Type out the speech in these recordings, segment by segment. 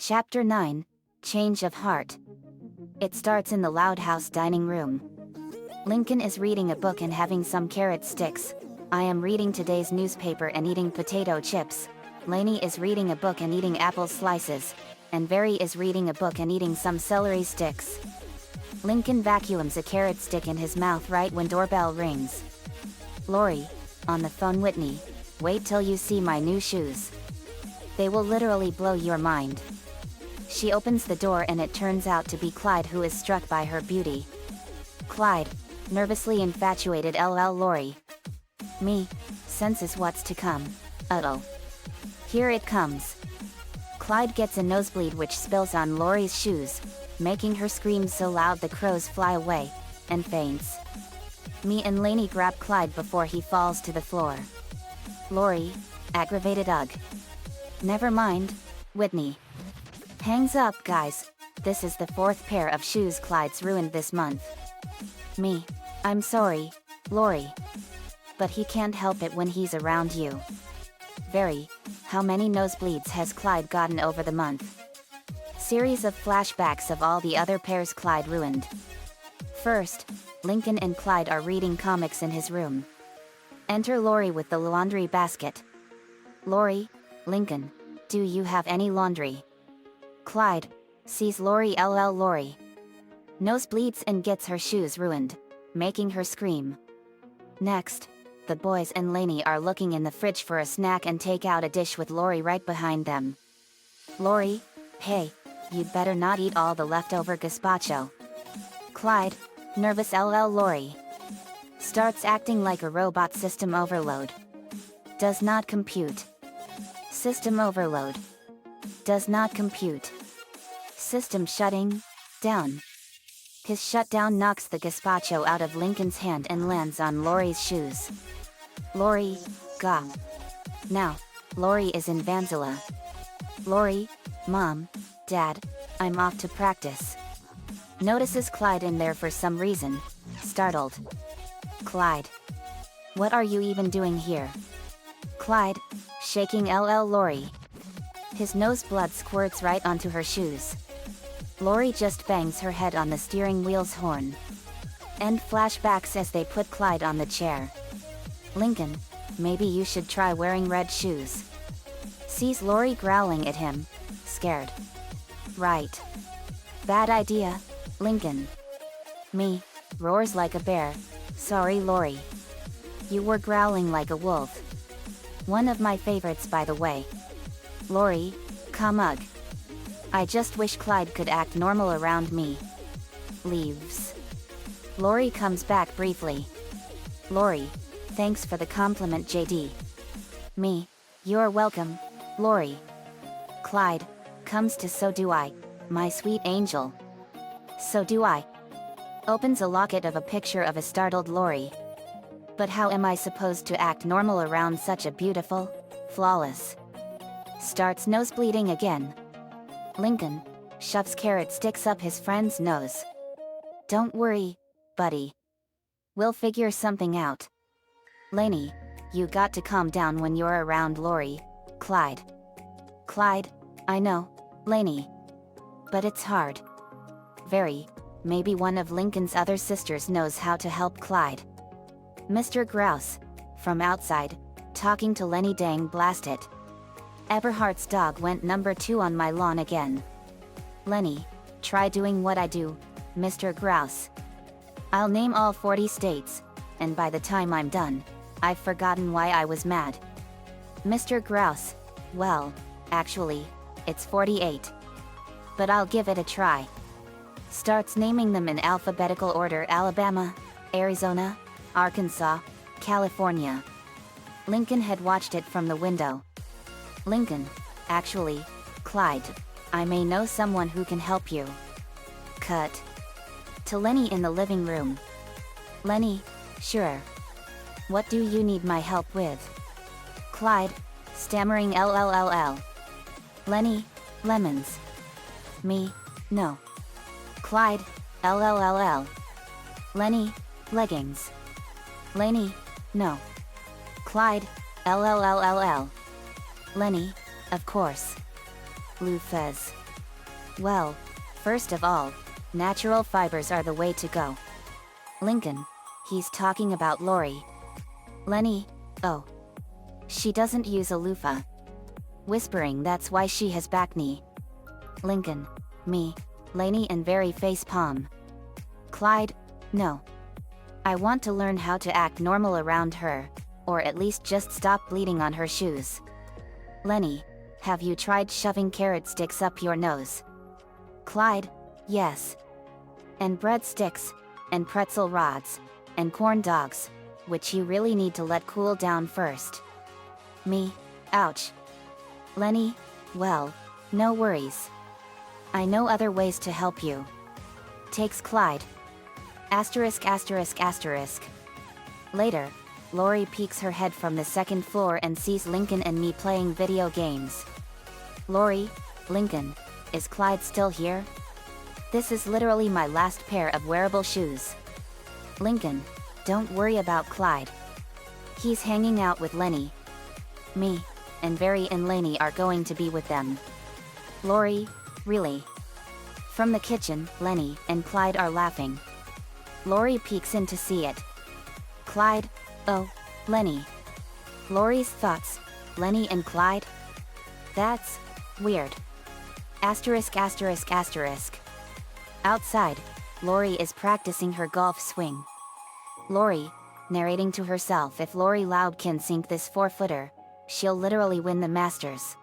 Chapter 9, Change of Heart. It starts in the loud house dining room. Lincoln is reading a book and having some carrot sticks. I am reading today's newspaper and eating potato chips. Lainey is reading a book and eating apple slices. And Very is reading a book and eating some celery sticks. Lincoln vacuums a carrot stick in his mouth right when doorbell rings. Lori, on the phone. Whitney, wait till you see my new shoes. They will literally blow your mind. She opens the door and it turns out to be Clyde, who is struck by her beauty. Clyde, nervously infatuated. LL. Lori, me, senses what's to come. Here it comes. Clyde gets a nosebleed which spills on Lori's shoes, making her scream so loud the crows fly away, and faints. Me and Lainey grab Clyde before he falls to the floor. Lori, aggravated. Ugh. Never mind. Whitney hangs up. Guys, this is the fourth pair of shoes Clyde's ruined this month. Me, I'm sorry, Lori. But he can't help it when he's around you. Very, how many nosebleeds has Clyde gotten over the month? Series of flashbacks of all the other pairs Clyde ruined. First, Lincoln and Clyde are reading comics in his room. Enter Lori with the laundry basket. Lori, Lincoln, do you have any laundry? Clyde sees Lori. LL. Lori nosebleeds and gets her shoes ruined, making her scream. Next, the boys and Lainey are looking in the fridge for a snack and take out a dish with Lori right behind them. Lori, hey, you'd better not eat all the leftover gazpacho. Clyde, nervous. LL. Lori starts acting like a robot. System overload. Does not compute. System overload. Does not compute. System shutting down. His shutdown knocks the gazpacho out of Lincoln's hand and lands on Lori's shoes. Lori, gah. Now, Lori is in Vanzilla. Lori, Mom, Dad, I'm off to practice. Notices Clyde in there for some reason, startled. Clyde, what are you even doing here? Clyde, shaking. LL. Lori. His nose blood squirts right onto her shoes. Lori just bangs her head on the steering wheel's horn. End flashbacks as they put Clyde on the chair. Lincoln, maybe you should try wearing red shoes. Sees Lori growling at him, scared. Right. Bad idea, Lincoln. Me, roars like a bear. Sorry, Lori. You were growling like a wolf. One of my favorites, by the way. Lori, come. Ugh. I just wish Clyde could act normal around me. Leaves. Lori comes back briefly. Lori, thanks for the compliment, JD. Me, you're welcome, Lori. Clyde comes to. So do I, my sweet angel. So do I. Opens a locket of a picture of a startled Lori. But how am I supposed to act normal around such a beautiful, flawless? Starts nosebleeding again. Lincoln shoves carrot sticks up his friend's nose. Don't worry, buddy. We'll figure something out. Lainey, you got to calm down when you're around Lori. Clyde. Clyde, I know, Lainey. But it's hard. Very, maybe one of Lincoln's other sisters knows how to help Clyde. Mr. Grouse, from outside, talking to Lenny. Dang blast it. Eberhardt's dog went number 2 on my lawn again. Lenny, try doing what I do, Mr. Grouse. I'll name all 40 states, and by the time I'm done, I've forgotten why I was mad. Mr. Grouse, well, actually, it's 48. But I'll give it a try. Starts naming them in alphabetical order: Alabama, Arizona, Arkansas, California. Lincoln had watched it from the window. Lincoln, actually, Clyde, I may know someone who can help you. Cut. To Lenny in the living room. Lenny, sure. What do you need my help with? Clyde, stammering. LLLL. Lenny, lemons. Me, no. Clyde, LLLL. Lenny, leggings. Lenny, no. Clyde, LLLLL. Lenny, of course. Lou Fez. Well, first of all, natural fibers are the way to go. Lincoln. He's talking about Lori. Lenny. Oh. She doesn't use a loofah. Whispering that's why she has back knee. Lincoln. Me. Laney and very face palm. Clyde. No. I want to learn how to act normal around her, or at least just stop bleeding on her shoes. Lenny. Have you tried shoving carrot sticks up your nose? Clyde. Yes. And breadsticks, and pretzel rods, and corn dogs, which you really need to let cool down first. Me. Ouch. Lenny. Well, no worries. I know other ways to help you. Takes Clyde. Asterisk asterisk asterisk. Later, Lori peeks her head from the second floor and sees Lincoln and me playing video games. Lori. Lincoln. Is Clyde still here? This is literally my last pair of wearable shoes. Lincoln. Don't worry about Clyde. He's hanging out with Lenny. Me. And Very and Laney are going to be with them. Lori. Really? From the kitchen, Lenny and Clyde are laughing. Lori peeks in to see it. Clyde. Oh, Lenny. Lori's thoughts. Lenny and Clyde? That's weird. Asterisk asterisk asterisk. Outside, Lori is practicing her golf swing. Lori, narrating to herself, if Lori Loud can sink this 4-footer, she'll literally win the Masters.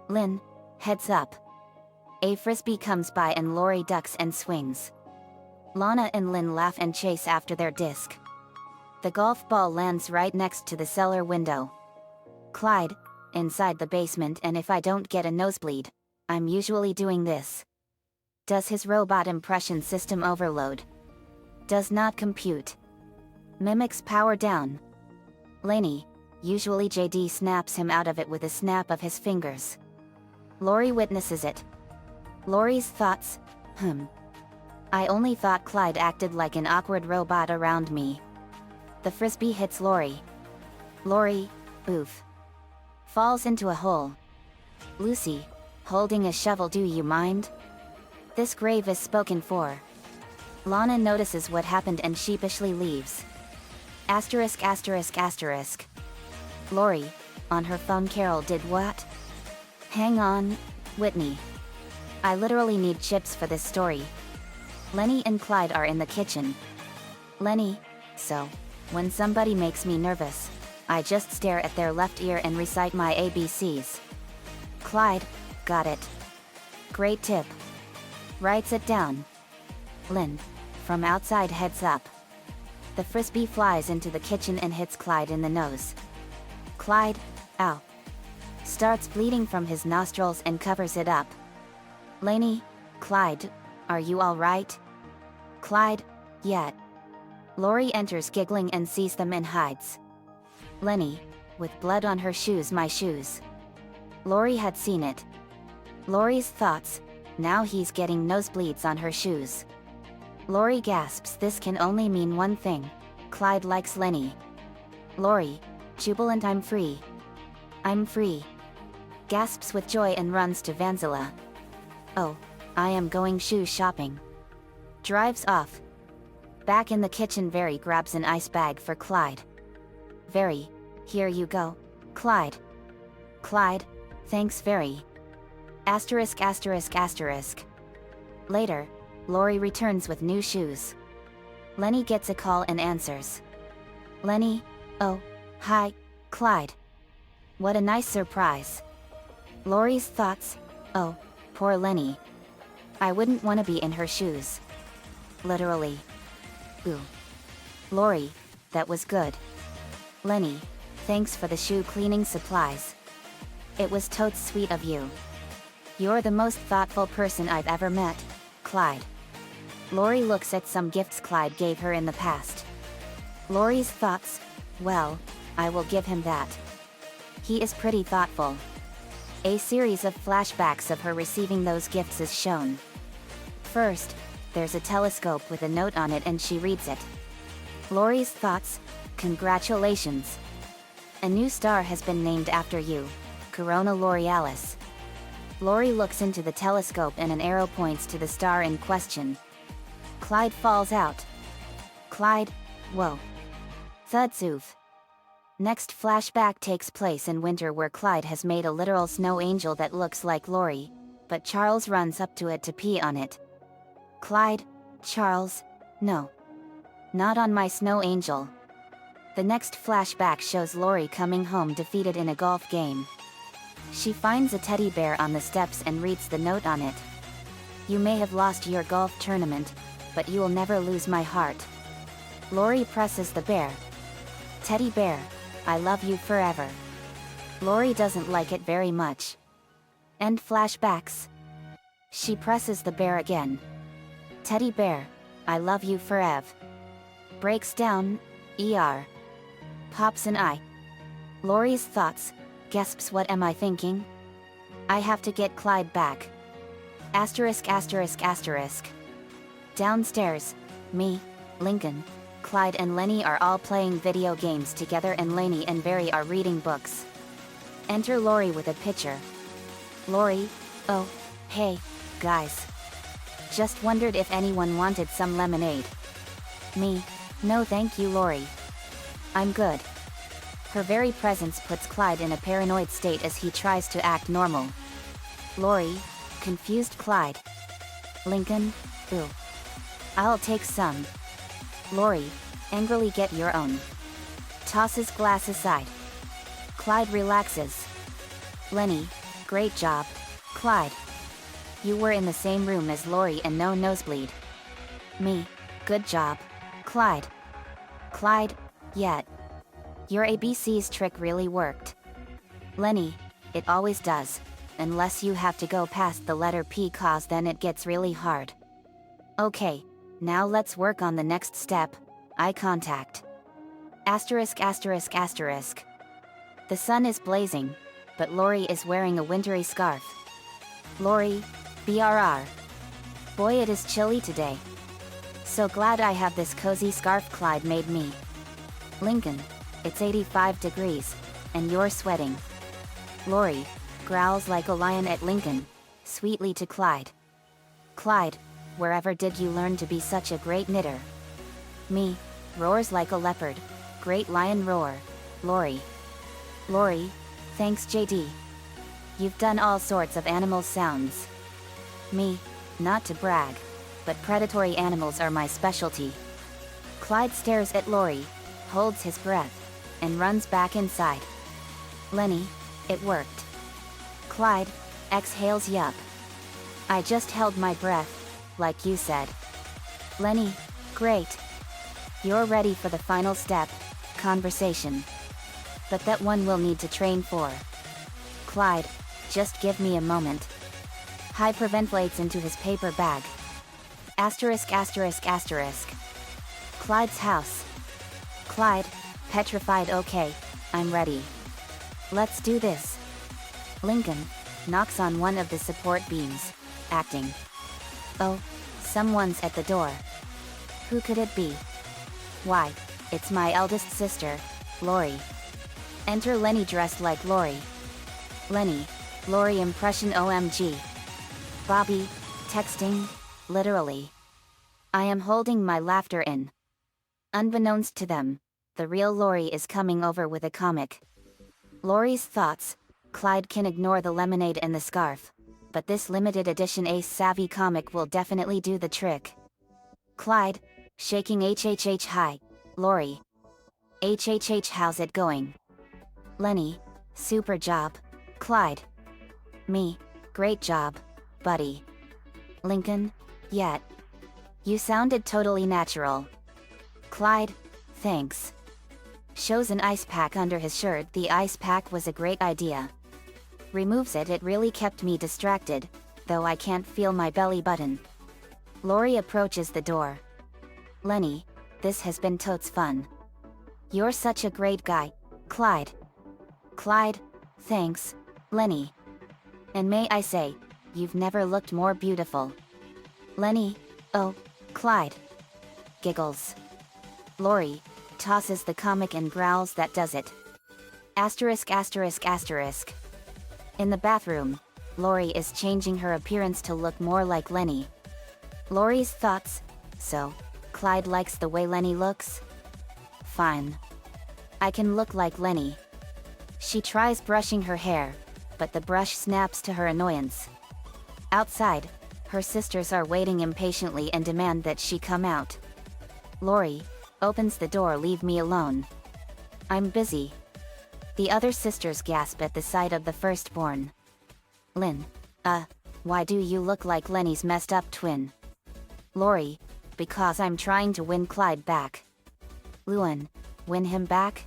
Lynn, heads up. A frisbee comes by and Lori ducks and swings. Lana and Lynn laugh and chase after their disc. The golf ball lands right next to the cellar window. Clyde, inside the basement, and if I don't get a nosebleed, I'm usually doing this. Does his robot impression system overload? Does not compute. Mimics power down. Laney, usually JD snaps him out of it with a snap of his fingers. Lori witnesses it. Lori's thoughts. I only thought Clyde acted like an awkward robot around me. The frisbee hits Lori. Lori, oof. Falls into a hole. Lucy, holding a shovel, do you mind? This grave is spoken for. Lana notices what happened and sheepishly leaves. Asterisk asterisk asterisk. Lori, on her phone. Carol did what? Hang on, Whitney. I literally need chips for this story. Lenny and Clyde are in the kitchen. Lenny, so, when somebody makes me nervous, I just stare at their left ear and recite my ABCs. Clyde, got it. Great tip. Writes it down. Lynn, from outside, heads up. The frisbee flies into the kitchen and hits Clyde in the nose. Clyde, ow. Starts bleeding from his nostrils and covers it up. Laney, Clyde, are you alright? Clyde, yet. Lori enters giggling and sees them and hides. Lenny, with blood on her shoes, my shoes. Lori had seen it. Lori's thoughts, now he's getting nosebleeds on her shoes. Lori gasps, this can only mean one thing. Clyde likes Lenny. Lori, jubilant, I'm free. I'm free. Gasps with joy and runs to Vanzilla. Oh, I am going shoe shopping. Drives off. Back in the kitchen, Very grabs an ice bag for Clyde. Very, here you go, Clyde. Clyde, thanks Very. Asterisk asterisk asterisk. Later, Lori returns with new shoes. Lenny gets a call and answers. Lenny, oh, hi, Clyde. What a nice surprise. Lori's thoughts, oh, poor Lenny. I wouldn't want to be in her shoes. Literally. Ooh. Lori, that was good. Lenny, thanks for the shoe cleaning supplies. It was totes sweet of you. You're the most thoughtful person I've ever met, Clyde. Lori looks at some gifts Clyde gave her in the past. Lori's thoughts, well, I will give him that. He is pretty thoughtful. A series of flashbacks of her receiving those gifts is shown. First, there's a telescope with a note on it and she reads it. Lori's thoughts, congratulations. A new star has been named after you, Corona Borealis. Lori looks into the telescope and an arrow points to the star in question. Clyde falls out. Clyde, whoa. Thuds oof. Next flashback takes place in winter where Clyde has made a literal snow angel that looks like Lori, but Charles runs up to it to pee on it. Clyde, Charles, no. Not on my snow angel. The next flashback shows Lori coming home defeated in a golf game. She finds a teddy bear on the steps and reads the note on it. You may have lost your golf tournament, but you will never lose my heart. Lori presses the bear. Teddy bear, I love you forever. Lori doesn't like it very much. End flashbacks. She presses the bear again. Teddy bear, I love you forever. Breaks down, ER. Pops an eye. Lori's thoughts, gasps, what am I thinking? I have to get Clyde back. Asterisk asterisk asterisk. Downstairs, me, Lincoln, Clyde and Lenny are all playing video games together and Lenny and Barry are reading books. Enter Lori with a pitcher. Lori, oh, hey, guys. Just wondered if anyone wanted some lemonade. Me, no thank you Lori. I'm good. Her very presence puts Clyde in a paranoid state as he tries to act normal. Lori, confused Clyde. Lincoln, ooh. I'll take some. Lori, angrily get your own. Tosses glass aside. Clyde relaxes. Lenny, great job, Clyde. You were in the same room as Lori and no nosebleed. Me, good job, Clyde. Clyde, yet. Your ABC's trick really worked. Lenny, it always does, unless you have to go past the letter P cause then it gets really hard. Okay, now let's work on the next step, eye contact. Asterisk asterisk asterisk. The sun is blazing, but Lori is wearing a wintry scarf. Lori, BRR. Boy it is chilly today. So glad I have this cozy scarf Clyde made me. Lincoln, it's 85 degrees, and you're sweating. Lori, growls like a lion at Lincoln, sweetly to Clyde. Clyde, wherever did you learn to be such a great knitter? Me, roars like a leopard, great lion roar, Lori. Lori, thanks JD. You've done all sorts of animal sounds. Me, not to brag, but predatory animals are my specialty. Clyde stares at Lori, holds his breath, and runs back inside. Lenny, it worked. Clyde, exhales yup. I just held my breath, like you said. Lenny, great. You're ready for the final step, conversation. But that one we'll need to train for. Clyde, just give me a moment. Hyperventilates into his paper bag. Asterisk asterisk asterisk. Clyde's house. Clyde, petrified. Okay, I'm ready. Let's do this. Lincoln, knocks on one of the support beams, acting. Oh, someone's at the door. Who could it be? Why, it's my eldest sister, Lori. Enter Lenny dressed like Lori. Lenny, Lori impression OMG. Bobby, texting, literally. I am holding my laughter in. Unbeknownst to them, the real Lori is coming over with a comic. Lori's thoughts, Clyde can ignore the lemonade and the scarf, but this limited edition Ace Savvy comic will definitely do the trick. Clyde, shaking HHH hi, Lori. HHH how's it going? Lenny, super job, Clyde. Me, great job, buddy. Lincoln, yet. You sounded totally natural. Clyde, thanks. Shows an ice pack under his shirt. The ice pack was a great idea. Removes it. It really kept me distracted, though I can't feel my belly button. Lori approaches the door. Lenny, this has been totes fun. You're such a great guy, Clyde. Clyde, thanks, Lenny. And may I say, you've never looked more beautiful. Lenny, oh, Clyde. Giggles. Lori, tosses the comic and growls that does it. Asterisk asterisk asterisk. In the bathroom, Lori is changing her appearance to look more like Lenny. Lori's thoughts, so, Clyde likes the way Lenny looks? Fine. I can look like Lenny. She tries brushing her hair, but the brush snaps to her annoyance. Outside, her sisters are waiting impatiently and demand that she come out. Lori opens the door. Leave me alone. I'm busy. The other sisters gasp at the sight of the firstborn. Lynn, why do you look like Lenny's messed up twin? Lori, because I'm trying to win Clyde back. Luan, win him back?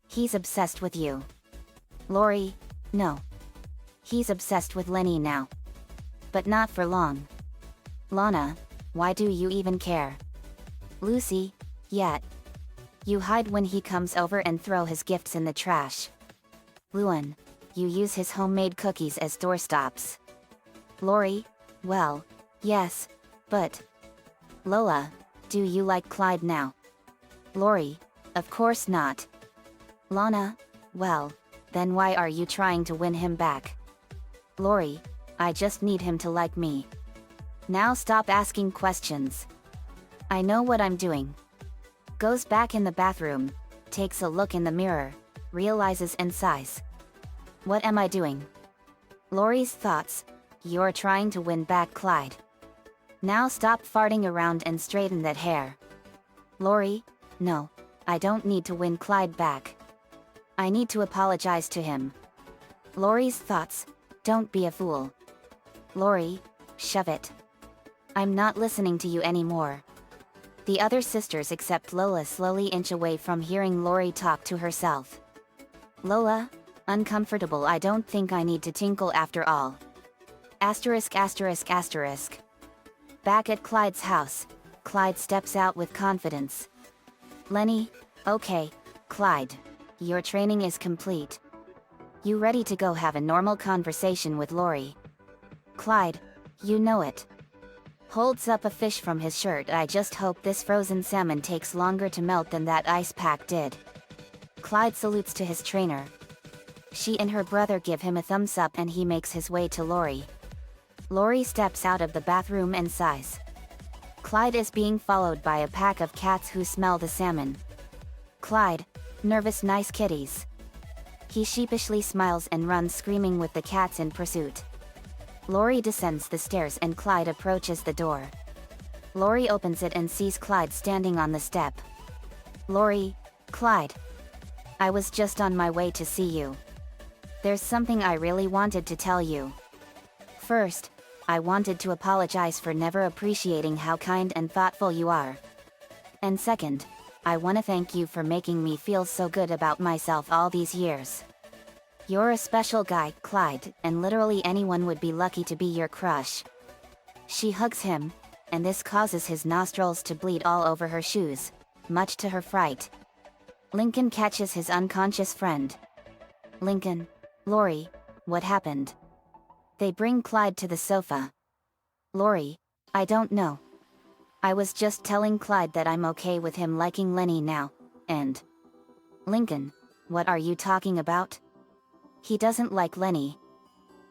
He's obsessed with you. Lori, no. He's obsessed with Lenny now. But not for long. Lana, why do you even care? Lucy, yet. You hide when he comes over and throw his gifts in the trash. Luan, you use his homemade cookies as doorstops. Lori, well, yes, but... Lola, do you like Clyde now? Lori, of course not. Lana, well, then why are you trying to win him back? Lori, I just need him to like me. Now stop asking questions. I know what I'm doing. Goes back in the bathroom, takes a look in the mirror, realizes and sighs. What am I doing? Lori's thoughts, you're trying to win back Clyde. Now stop farting around and straighten that hair. Lori, no, I don't need to win Clyde back. I need to apologize to him. Lori's thoughts, don't be a fool. Lori, shove it. I'm not listening to you anymore. The other sisters except Lola slowly inch away from hearing Lori talk to herself. Lola, uncomfortable. I don't think I need to tinkle after all. Asterisk asterisk asterisk. Back at Clyde's house, Clyde steps out with confidence. Lenny, okay, Clyde. Your training is complete. You ready to go have a normal conversation with Lori? Clyde, you know it. Holds up a fish from his shirt. I just hope this frozen salmon takes longer to melt than that ice pack did. Clyde salutes to his trainer. She and her brother give him a thumbs up and he makes his way to Lori. Lori steps out of the bathroom and sighs. Clyde is being followed by a pack of cats who smell the salmon. Clyde, nervous nice kitties. He sheepishly smiles and runs screaming with the cats in pursuit. Lori descends the stairs and Clyde approaches the door. Lori opens it and sees Clyde standing on the step. Lori, Clyde. I was just on my way to see you. There's something I really wanted to tell you. First, I wanted to apologize for never appreciating how kind and thoughtful you are. And second, I want to thank you for making me feel so good about myself all these years. You're a special guy, Clyde, and literally anyone would be lucky to be your crush. She hugs him, and this causes his nostrils to bleed all over her shoes, much to her fright. Lincoln catches his unconscious friend. Lincoln, Lori, what happened? They bring Clyde to the sofa. Lori, I don't know. I was just telling Clyde that I'm okay with him liking Lenny now, and... Lincoln, what are you talking about? He doesn't like Lenny.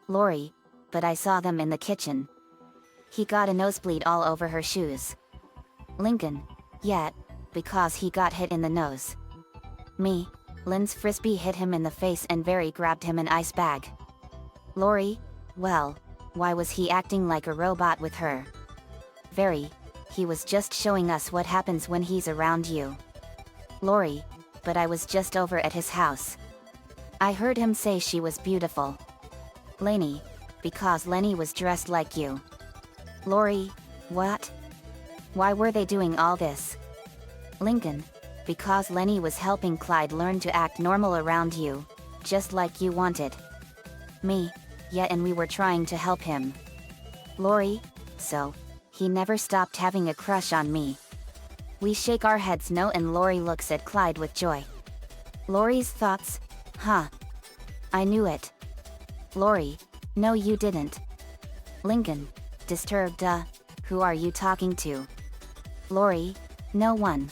Lori, but I saw them in the kitchen. He got a nosebleed all over her shoes. Lincoln, yet, because he got hit in the nose. Me, Lynn's frisbee hit him in the face and Very grabbed him an ice bag. Lori, well, why was he acting like a robot with her? Very, he was just showing us what happens when he's around you. Lori, but I was just over at his house. I heard him say she was beautiful. Lenny, because Lenny was dressed like you. Lori, what? Why were they doing all this? Lincoln, because Lenny was helping Clyde learn to act normal around you, just like you wanted. Me, yeah, and we were trying to help him. Lori, so, he never stopped having a crush on me. We shake our heads no, and Lori looks at Clyde with joy. Lori's thoughts, huh? I knew it. Lori, no you didn't. Lincoln, disturbed, who are you talking to? Lori, no one.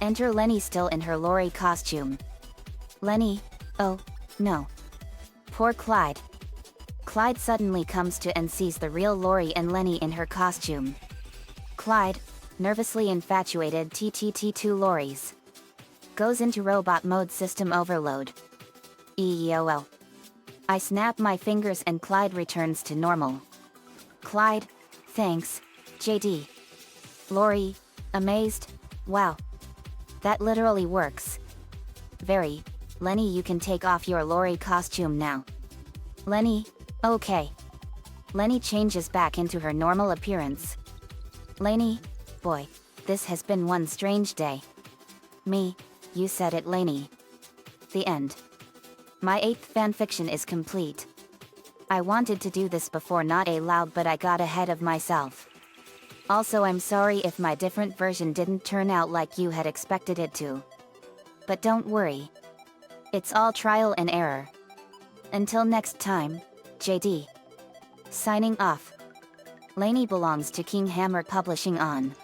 Enter Lenny still in her Lori costume. Lenny, oh, no. Poor Clyde. Clyde suddenly comes to and sees the real Lori and Lenny in her costume. Clyde, nervously infatuated TTT2 Loris, goes into robot mode system overload. EOL. I snap my fingers and Clyde returns to normal. Clyde, thanks, JD. Lori, amazed, wow. That literally works. Very. Lenny, you can take off your Lori costume now. Lenny, okay. Lenny changes back into her normal appearance. Lenny, boy, this has been one strange day. Me, you said it, Lenny. The end. My 8th fanfiction is complete. I wanted to do this before not allowed, but I got ahead of myself. Also, I'm sorry if my different version didn't turn out like you had expected it to. But don't worry. It's all trial and error. Until next time, JD. Signing off. Lenny belongs to King Hammer Publishing on.